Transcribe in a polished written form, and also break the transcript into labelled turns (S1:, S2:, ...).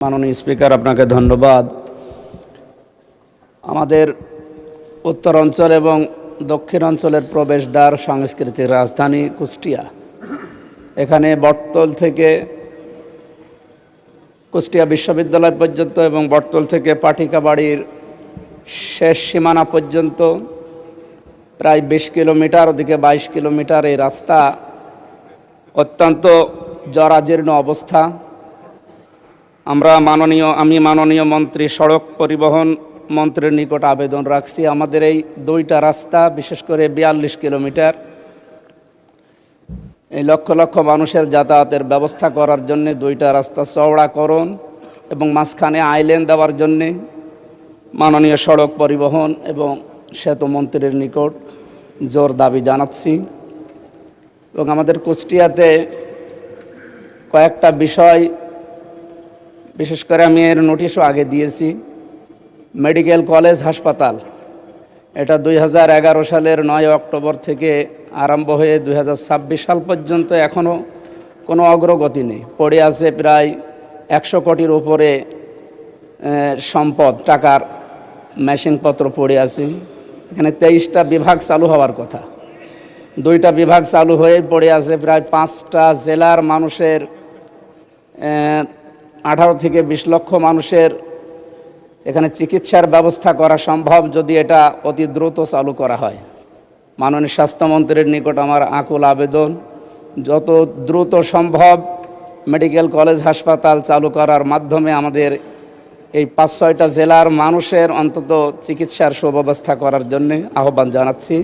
S1: মাননীয় স্পিকার, আপনাকে ধন্যবাদ। আমাদের উত্তর অঞ্চল এবং দক্ষিণ অঞ্চলের প্রবেশদ্বার সাংস্কৃতিক রাজধানী কুষ্টিয়া। এখানে বটতল থেকে কুষ্টিয়া বিশ্ববিদ্যালয় পর্যন্ত এবং বটতল থেকে পাঠিকাবাড়ির শেষ সীমানা পর্যন্ত প্রায় 20 কিলোমিটার, ওদিকে 22 কিলোমিটার এই রাস্তা অত্যন্ত জরাজীর্ণ অবস্থা। আমি মাননীয় মন্ত্রী, সড়ক পরিবহন মন্ত্রীর নিকট আবেদন রাখছি, আমাদের এই দুইটা রাস্তা, বিশেষ করে 42 কিলোমিটার, এই লক্ষ লক্ষ মানুষের যাতায়াতের ব্যবস্থা করার জন্য দুইটা রাস্তা চওড়াকরণ এবং মাঝখানে আইল্যান্ড দেওয়ার জন্যে মাননীয় সড়ক পরিবহন এবং সেতু মন্ত্রীর নিকট জোর দাবি জানাচ্ছি। এবং আমাদের কুষ্টিয়াতে কয়েকটা বিষয়, বিশেষ করে আমি এর নোটিশও আগে দিয়েছি। মেডিকেল কলেজ হাসপাতাল, এটা 2011 সালের 9 অক্টোবর থেকে আরম্ভ হয়ে 2026 সাল পর্যন্ত এখনও কোনো অগ্রগতি নেই। পড়ে আছে প্রায় 100 কোটির উপরে সম্পদ, টাকার মেশিনপত্র পড়ে আছে। এখানে 23টা বিভাগ চালু হওয়ার কথা, 2টা বিভাগ চালু হয়ে পড়ে আছে। প্রায় 5টা জেলার মানুষের 18 থেকে 20 লক্ষ মানুষের এখানে চিকিৎসার ব্যবস্থা করা সম্ভব যদি এটা অতি দ্রুত চালু করা হয়। মাননীয় স্বাস্থ্যমন্ত্রীর নিকট আমার আকুল আবেদন, যত দ্রুত সম্ভব মেডিকেল কলেজ হাসপাতাল চালু করার মাধ্যমে আমাদের এই 5-6টা জেলার মানুষের অন্তত চিকিৎসার সুব্যবস্থা করার জন্য আহ্বান জানাচ্ছি।